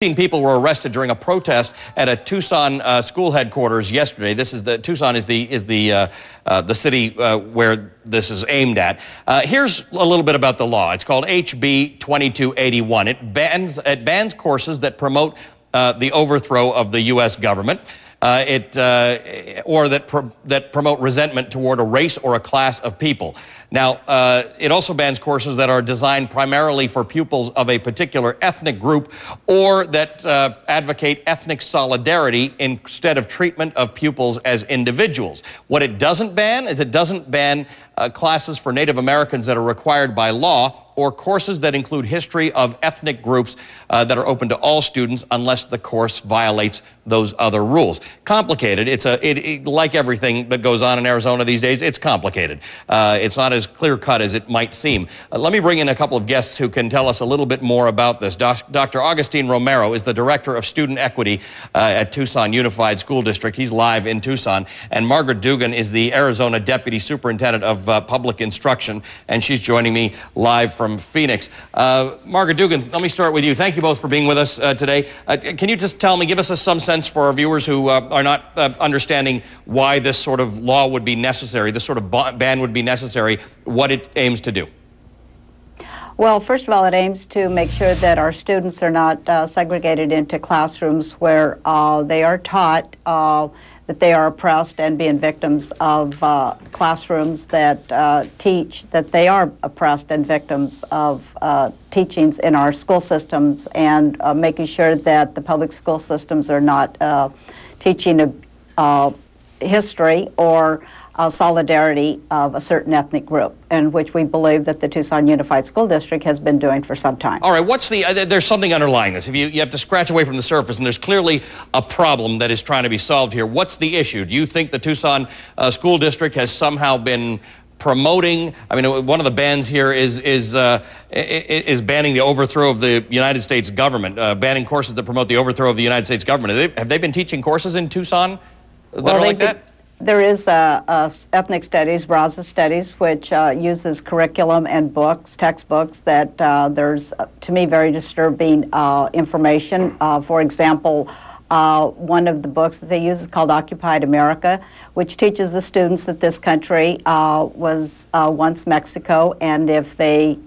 People were arrested during a protest at a Tucson school headquarters yesterday. Tucson is the city where this is aimed at. Here's a little bit about the law. It's called HB 2281. It bans courses that promote the overthrow of the U.S. government. Or that promote resentment toward a race or a class of people. Now, it also bans courses that are designed primarily for pupils of a particular ethnic group or that advocate ethnic solidarity instead of treatment of pupils as individuals. What it doesn't ban is it doesn't ban classes for Native Americans that are required by law, or courses that include history of ethnic groups that are open to all students unless the course violates those other rules. Complicated. Like everything that goes on in Arizona these days, it's complicated. It's not as clear-cut as it might seem. Let me bring in a couple of guests who can tell us a little bit more about this. Dr. Augustine Romero is the Director of Student Equity at Tucson Unified School District. He's live in Tucson. And Margaret Dugan is the Arizona Deputy Superintendent of Public Instruction, and she's joining me live from Phoenix. Margaret Dugan, let me start with you. Thank you both for being with us today. Can you just give us some sense for our viewers who are not understanding why this sort of law would be necessary, this sort of ban would be necessary, what it aims to do? Well, first of all, it aims to make sure that our students are not segregated into classrooms where they are taught that they are oppressed and being victims of classrooms that teach that they are oppressed and victims of teachings in our school systems, and making sure that the public school systems are not teaching history or solidarity of a certain ethnic group, in which we believe that the Tucson Unified School District has been doing for some time. All right, there's something underlying this. If you have to scratch away from the surface, and there's clearly a problem that is trying to be solved here. What's the issue? Do you think the Tucson School District has somehow been promoting? I mean, one of the bans here is banning the overthrow of the United States government, banning courses that promote the overthrow of the United States government. Have they been teaching courses in Tucson that are like that? There is ethnic studies, Raza studies, which uses curriculum and books, textbooks that there's, to me, very disturbing information. For example, one of the books that they use is called Occupied America, which teaches the students that this country was once Mexico, and if they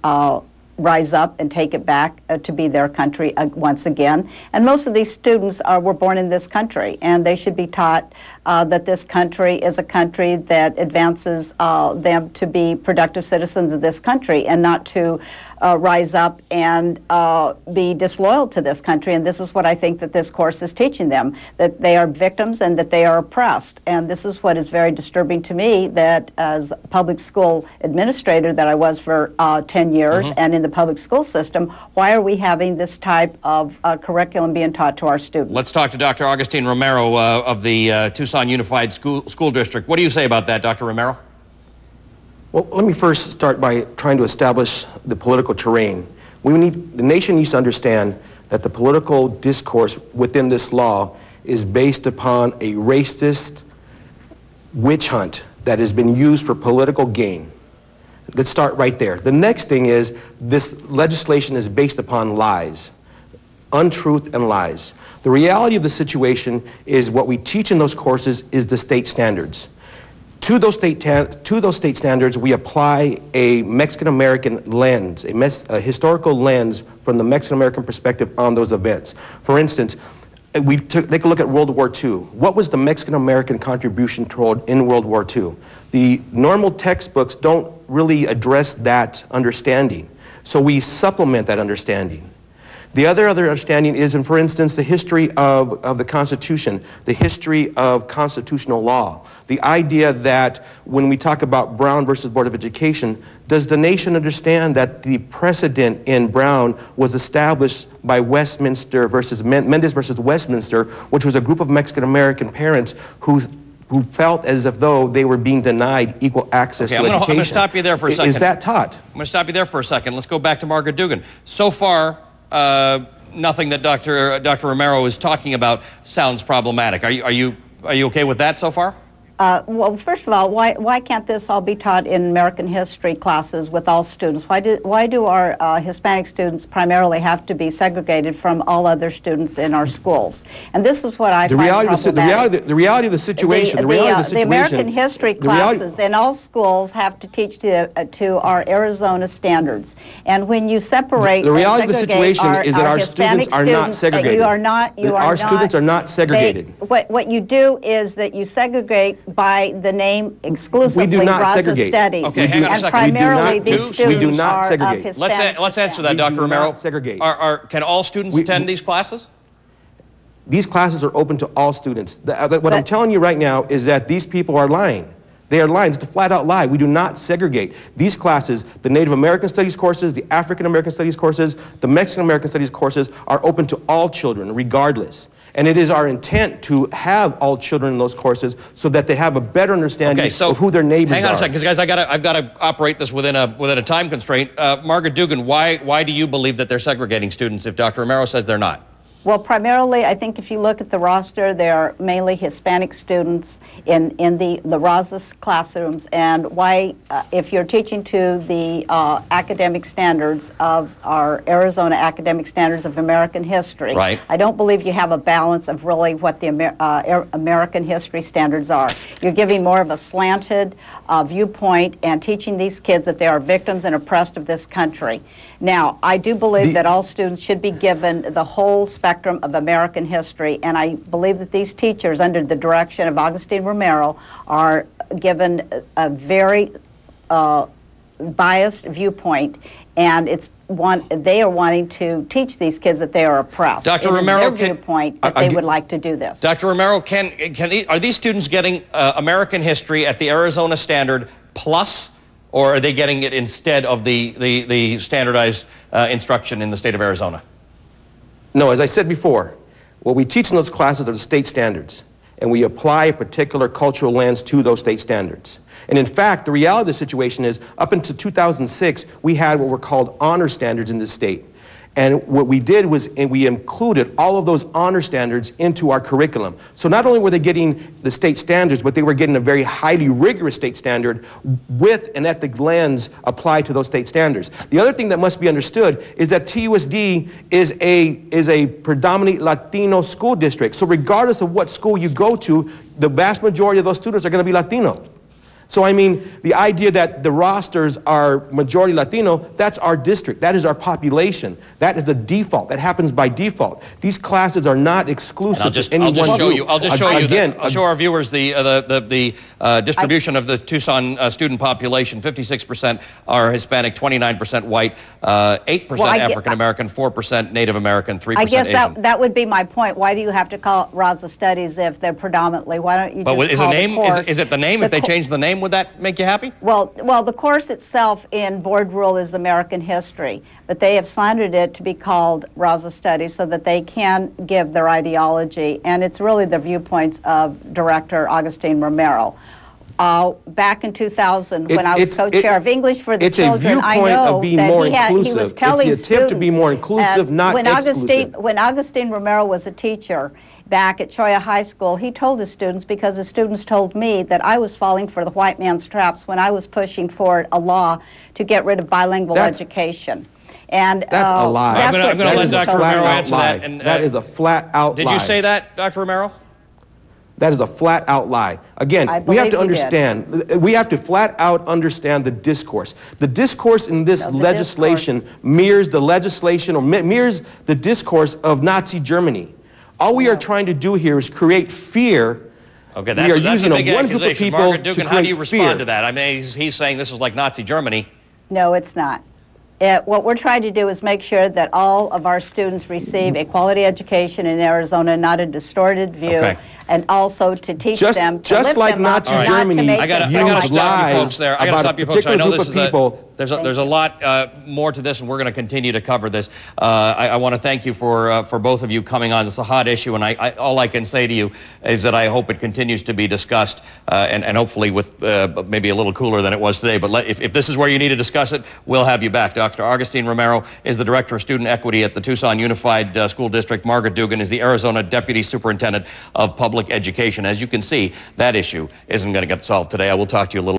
rise up and take it back to be their country once again. And most of these students were born in this country, and they should be taught that this country is a country that advances them to be productive citizens of this country, and not to rise up and be disloyal to this country. And this is what I think that this course is teaching them, that they are victims and that they are oppressed. And this is what is very disturbing to me, that as a public school administrator that I was for 10 years, and in the public school system, why are we having this type of curriculum being taught to our students? Let's talk to Dr. Augustine Romero of the Tucson Unified School District. What do you say about that, Dr. Romero? Well, let me first start by trying to establish the political terrain. The nation needs to understand that the political discourse within this law is based upon a racist witch hunt that has been used for political gain. Let's start right there. The next thing is, this legislation is based upon lies, untruth and lies. The reality of the situation is what we teach in those courses is the state standards. To those state standards, we apply a Mexican-American lens, a historical lens from the Mexican-American perspective on those events. For instance, take a look at World War II. What was the Mexican-American contribution toward in World War II? The normal textbooks don't really address that understanding, so we supplement that understanding. The other understanding is, for instance, the history of the Constitution, the history of constitutional law. The idea that when we talk about Brown versus Board of Education, does the nation understand that the precedent in Brown was established by Westminster versus Mendez versus Westminster, which was a group of Mexican-American parents who felt as if though they were being denied equal access to education. I'm going to stop you there for a second. Is that taught? I'm going to stop you there for a second. Let's go back to Margaret Dugan. So far, nothing that Dr. Romero is talking about sounds problematic. Are you okay with that so far? Well, first of all, why can't this all be taught in American history classes with all students? Why do our Hispanic students primarily have to be segregated from all other students in our schools? And this is what I find problematic. The reality of the situation. The American history classes in all schools have to teach to our Arizona standards. And when you separate, the reality of the situation is that our students are not segregated. Our students are not segregated. What you do is that you segregate by the name exclusively. We do not Raza segregate. Studies. Okay, hang on a and second. primarily these students we do not are segregate. of Hispanic Let's answer that, We Dr. do Romero. not segregate. Can all students attend these classes? These classes are open to all students. What I'm telling you right now is that these people are lying. They are lying. It's a flat-out lie. We do not segregate. These classes, the Native American Studies courses, the African American Studies courses, the Mexican American Studies courses are open to all children, regardless. And it is our intent to have all children in those courses so that they have a better understanding of who their neighbors are. Hang on a second, because guys, I've got to operate this within a time constraint. Margaret Dugan, why do you believe that they're segregating students if Dr. Romero says they're not? Well, primarily, I think if you look at the roster, there are mainly Hispanic students in the Raza classrooms. And why, if you're teaching to the academic standards of our Arizona academic standards of American history, right. I don't believe you have a balance of really what the American history standards are. You're giving more of a slanted viewpoint and teaching these kids that they are victims and oppressed of this country. Now, I do believe that all students should be given the whole spectrum of American history, and I believe that these teachers, under the direction of Augustine Romero, are given a very biased viewpoint, and they are wanting to teach these kids that they are oppressed. Dr. It Romero, is their viewpoint that they would like to do this. Dr. Romero, are these students getting American history at the Arizona standard plus, or are they getting it instead of the standardized instruction in the state of Arizona? No, as I said before, what we teach in those classes are the state standards, and we apply a particular cultural lens to those state standards. And in fact, the reality of the situation is, up until 2006, we had what were called honor standards in this state. And what we did was we included all of those honor standards into our curriculum. So not only were they getting the state standards, but they were getting a very highly rigorous state standard with an ethnic lens applied to those state standards. The other thing that must be understood is that TUSD is a predominantly Latino school district. So regardless of what school you go to, the vast majority of those students are going to be Latino. So I mean, the idea that the rosters are majority Latino, that's our district, that is our population, that is the default, that happens by default. These classes are not exclusive to any one group. I'll show our viewers the distribution of the Tucson student population. 56% are Hispanic, 29% white, 8% African American, 4% Native American, 3% I guess Asian. that would be my point. Why do you have to call it Raza Studies if they're predominantly? Why don't you just call the course? Is it the name? If they change the name, would that make you happy? Well, the course itself in board rule is American history, but they have slandered it to be called Raza Studies so that they can give their ideology, and it's really the viewpoints of Director Augustine Romero. Back in 2000, when I was co-chair of English for the Children, I know that he was telling students. It's the attempt to be more inclusive, not exclusive. When Augustine Romero was a teacher back at Choya High School, he told his students, because his students told me that I was falling for the white man's traps when I was pushing for a law to get rid of bilingual education. And that's a lie. I'm going to let Dr. Romero answer that. And, that is a flat-out lie. Did you say that, Dr. Romero? That is a flat-out lie. Again, we have to understand, we have to flat-out understand the discourse. The discourse in this legislation mirrors the legislation or mirrors the discourse of Nazi Germany. All we are trying to do here is create fear. Okay, that's a big accusation. Margaret Dugan, how do you respond fear. to that? I mean, he's saying this is like Nazi Germany. No, it's not. What we're trying to do is make sure that all of our students receive a quality education in Arizona, not a distorted view, and also to teach them to lift them up, Nazi Germany, I got to stop you folks there. I got to stop you folks. I know this is there's a lot more to this, and we're going to continue to cover this. I want to thank you for both of you coming on. It's a hot issue, and all I can say to you is that I hope it continues to be discussed, and hopefully with maybe a little cooler than it was today. But if this is where you need to discuss it, we'll have you back, Dr. Dr. Augustine Romero is the Director of Student Equity at the Tucson Unified School District. Margaret Dugan is the Arizona Deputy Superintendent of Public Education. As you can see, that issue isn't going to get solved today. I will talk to you a little